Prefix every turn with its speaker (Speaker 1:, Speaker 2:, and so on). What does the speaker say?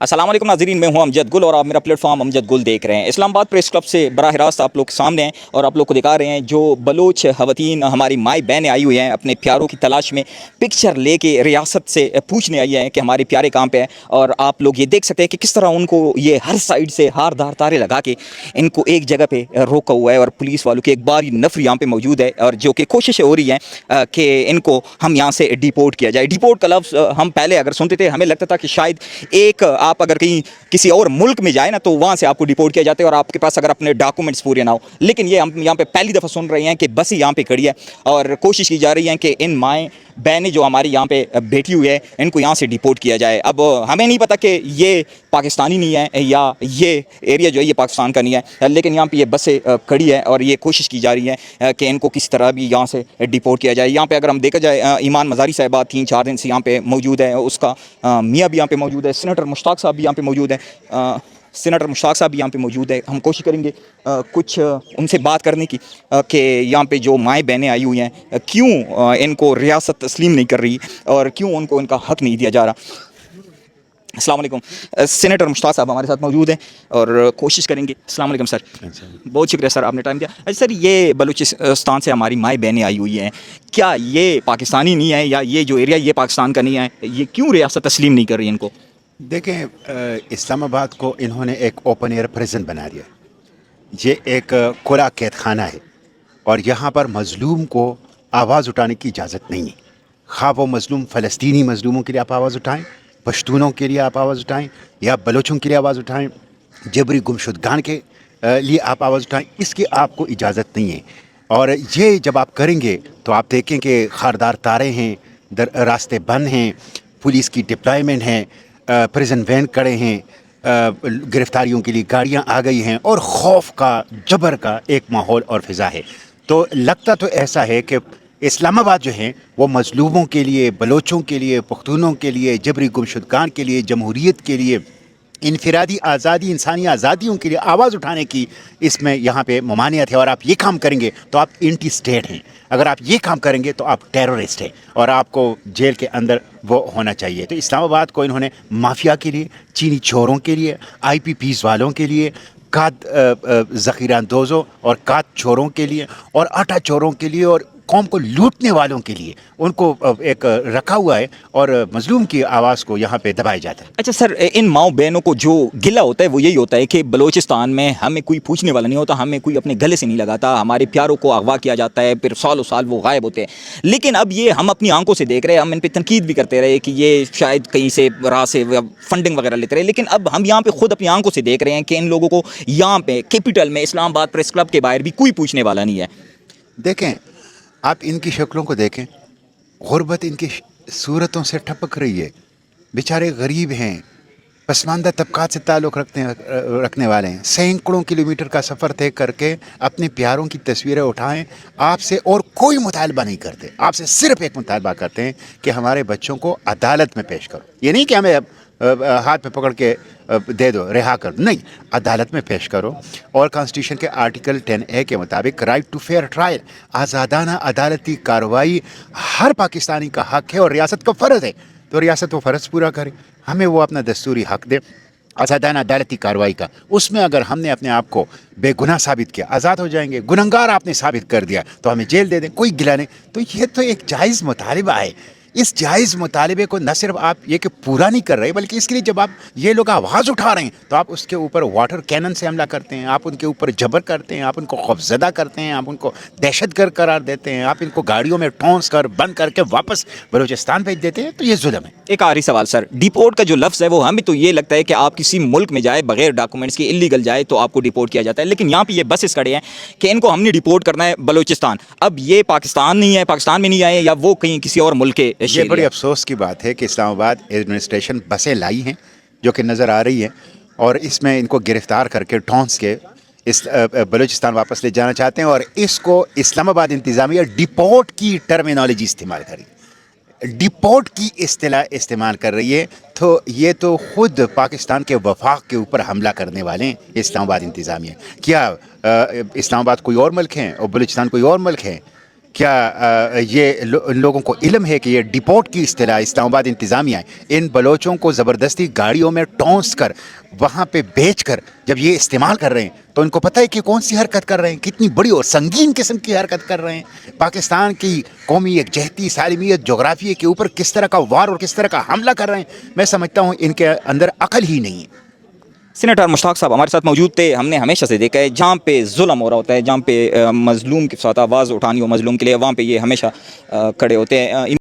Speaker 1: अस्सलाम वालेकुम नाज़रीन, मैं हूं अमजद गुल और आप मेरा प्लेटफॉर्म अमजद गुल देख रहे हैं। इस्लामाबाद प्रेस क्लब से बराह रास्त आप लोग के सामने हैं और आप लोग को दिखा रहे हैं जो बलोच ख़वातीन हमारी माई बहनें आई हुई हैं अपने प्यारों की तलाश में, पिक्चर लेके रियासत से पूछने आई हैं कि हमारे प्यारे कहाँ पे हैं। और आप लोग ये देख सकते हैं कि किस तरह उनको ये हर साइड से हार धार तारे लगा के इनको एक जगह पे रोका हुआ है और पुलिस वालों की एक बारी नफर यहाँ पे मौजूद है और जो कि कोशिशें हो रही हैं कि इनको हम यहाँ से डिपोर्ट किया जाए। डिपोर्ट का लफ्ज़ हम पहले अगर सुनते थे हमें लगता था कि शायद एक आप अगर कहीं किसी और मुल्क में जाए ना तो वहाँ से आपको डिपोर्ट किया जाता है और आपके पास अगर अपने डॉक्यूमेंट्स पूरे ना हो। लेकिन ये हम यहाँ पे पहली दफ़ा सुन रहे हैं कि बस ही यहाँ पे खड़ी है और कोशिश की जा रही है कि इन माएँ बहनें जो हमारी यहाँ पे बैठी हुई है इनको यहाँ से डिपोर्ट किया जाए। अब हमें नहीं पता कि ये पाकिस्तानी नहीं है या ये एरिया जो है ये पाकिस्तान का नहीं है, लेकिन यहाँ पे ये बसें खड़ी है और ये कोशिश की जा रही है कि इनको किस तरह भी यहाँ से डिपोर्ट किया जाए। यहाँ पे अगर हम देखा जाए ईमान मज़ारी साहिबा 3-4 दिन से यहाँ पे मौजूद है, उसका मियाँ भी यहाँ पे मौजूद है, सीनेटर मुश्ताक साहब भी यहाँ पे मौजूद है, सीनेटर मुश्ताक साहब भी यहाँ पे मौजूद है। हम कोशिश करेंगे कुछ उनसे बात करने की कि यहाँ पे जो माएँ बहनें आई हुई हैं क्यों इनको रियासत तस्लीम नहीं कर रही और क्यों उनको इनका हक़ नहीं दिया जा रहा। अस्सलाम वालेकुम, सीनेटर मुश्ताक साहब हमारे साथ मौजूद हैं और कोशिश करेंगे। अस्सलाम वालेकुम सर। बहुत शुक्रिया सर, आपने टाइम दिया। अच्छा सर, ये बलूचिस्तान से हमारी माएँ बहनें आई हुई हैं, क्या ये पाकिस्तानी नहीं है या ये जो एरिया ये पाकिस्तान का नहीं है, ये क्यों रियासत तस्लीम नहीं कर रही इनको?
Speaker 2: देखें, इस्लामाबाद को इन्होंने एक ओपन एयर प्रिजन बना दिया। ये एक खुला कैद खाना है और यहाँ पर मज़लूम को आवाज़ उठाने की इजाज़त नहीं है। खा वो मज़लूम फ़लस्तीनी मज़लूमों के लिए आप आवाज़ उठाएं, पश्तूनों के लिए आप आवाज़ उठाएं या बलोचों के लिए आवाज़ उठाएं, जबरी गुमशुदगान के लिए आप आवाज़ उठाएं, इसकी आपको इजाज़त नहीं है। और ये जब आप करेंगे तो आप देखें कि खारदार तारे हैं, रास्ते बंद हैं, पुलिस की डिप्लॉयमेंट है, प्रिजन वैन खड़े हैं, गिरफ्तारियों के लिए गाड़ियां आ गई हैं और खौफ का जबर का एक माहौल और फ़िज़ा है। तो लगता तो ऐसा है कि इस्लामाबाद जो है वो मज़लूमों के लिए, बलोचों के लिए, पख्तूनों के लिए, जबरी गुमशुदगान के लिए, जमहूरियत के लिए, इनफरादी आज़ादी, इंसानी आज़ादियों के लिए आवाज़ उठाने की इसमें यहाँ पे ममानियत है। और आप ये काम करेंगे तो आप एंटी स्टेट हैं, अगर आप ये काम करेंगे तो आप टेररिस्ट हैं और आपको जेल के अंदर वो होना चाहिए। तो इस्लामाबाद को इन्होंने माफिया के लिए, चीनी चोरों के लिए, IPPs वालों के लिए, काद ज़ख़ीरा अंदोज़ों और काद चोरों के लिए और आटा चोरों के लिए और कौम को लूटने वालों के लिए उनको एक रखा हुआ है और मजलूम की आवाज़ को यहाँ पे दबाया जाता है।
Speaker 1: अच्छा सर, इन माओ बहनों को जो गिला होता है वो यही होता है कि बलूचिस्तान में हमें कोई पूछने वाला नहीं होता, हमें कोई अपने गले से नहीं लगाता, हमारे प्यारों को अगवा किया जाता है, फिर सालों साल वो गायब होते हैं। लेकिन अब ये हम अपनी आंखों से देख रहे हैं, हम इन पर तनकीद भी करते रहे कि ये शायद कहीं से राह से फंडिंग वगैरह लेते रहे, लेकिन अब हम यहाँ पे खुद अपनी आंखों से देख रहे हैं कि इन लोगों को यहाँ पे कैपिटल में इस्लामाबाद प्रेस क्लब के बाहर भी कोई पूछने वाला नहीं है।
Speaker 2: देखें, आप इनकी शक्लों को देखें, गुर्बत इनकी सूरतों से टपक रही है। बेचारे गरीब हैं, पसमानदा तबकात से ताल्लुक़ रखने वाले हैं, सैकड़ों किलोमीटर का सफ़र तय करके अपने प्यारों की तस्वीरें उठाएं, आपसे और कोई मुतालबा नहीं करते, आपसे सिर्फ एक मुतालबा करते हैं कि हमारे बच्चों को अदालत में पेश करो। ये नहीं कि हमें हाथ में पकड़ के दे दो, रिहा कर, नहीं, अदालत में पेश करो। और कॉन्स्टिट्यूशन के आर्टिकल 10A के मुताबिक राइट टू फेयर ट्रायल, आज़ादाना अदालती कार्रवाई हर पाकिस्तानी का हक़ है और रियासत का फ़र्ज़ है। तो रियासत वो फ़र्ज़ पूरा करे, हमें वो अपना दस्तूरी हक़ दे आज़ादाना अदालती कार्रवाई का। उसमें अगर हमने अपने आप को बेगुनाह साबित किया, आज़ाद हो जाएंगे। गुनहगार आपने साबित कर दिया तो हमें जेल दे दें, कोई गिला नहीं। तो ये तो एक जायज़ मुतालिबा है। इस जायज़ मुतालिबे को न सिर्फ आप ये कि पूरा नहीं कर रहे, बल्कि इसके लिए जब आप ये लोग आवाज़ उठा रहे हैं तो आप उसके ऊपर वाटर कैनन से हमला करते हैं, आप उनके ऊपर जबर करते हैं, आप उनको खौफज़दा करते हैं, आप उनको दहशतगर्द करार देते हैं, आप इनको गाड़ियों में ठोंस कर बंद करके वापस बलूचिस्तान भेज देते हैं। तो ये जुल्म है।
Speaker 1: एक आखिरी सवाल सर, डिपोर्ट का जो लफ्ज़ है वो हमें तो ये लगता है कि आप किसी मुल्क में जाए बगैर डॉक्यूमेंट्स के, इलीगल जाए तो आपको डिपोर्ट किया जाता है, लेकिन यहाँ पे ये बसेस खड़े हैं कि इनको हमने डिपोर्ट करना है बलूचिस्तान। अब ये पाकिस्तान नहीं है, पाकिस्तान में नहीं आए या वो कहीं किसी और मुल्क के।
Speaker 2: ये बड़ी अफसोस की बात है कि इस्लामाबाद एडमिनिस्ट्रेशन बसें लाई हैं जो कि नज़र आ रही हैं और इसमें इनको गिरफ्तार करके ठोंस के इस बलूचिस्तान वापस ले जाना चाहते हैं और इसको इस्लामाबाद इंतज़ामिया डिपोर्ट की टर्मिनोलॉजी इस्तेमाल करी, डिपोर्ट की इस्तिलाह इस्तेमाल कर रही है। तो ये तो ख़ुद पाकिस्तान के वफाक के ऊपर हमला करने वाले हैं इस्लामाबाद इंतज़ामिया। क्या इस्लामाबाद कोई और मुल्क है और बलूचिस्तान कोई और मुल्क है? کیا یہ ان لوگوں کو علم ہے کہ یہ ڈپورٹ کی اصطلاح اسلام آباد انتظامیہ ہے ان بلوچوں کو زبردستی گاڑیوں میں ٹونس کر وہاں پہ بیچ کر جب یہ استعمال کر رہے ہیں تو ان کو پتہ ہے کہ کون سی حرکت کر رہے ہیں, کتنی بڑی اور سنگین قسم کی حرکت کر رہے ہیں. پاکستان کی قومی یکجہتی, سالمیت, جغرافیے کے اوپر کس طرح کا وار اور کس طرح کا حملہ کر رہے ہیں. میں سمجھتا ہوں ان کے اندر عقل ہی نہیں ہے.
Speaker 1: سینیٹر مشتاق صاحب ہمارے ساتھ موجود تھے. ہم نے ہمیشہ سے دیکھا ہے جہاں پہ ظلم ہو رہا ہوتا ہے, جہاں پہ مظلوم کے ساتھ آواز اٹھانی ہو مظلوم کے لیے, وہاں پہ یہ ہمیشہ کھڑے ہوتے ہیں.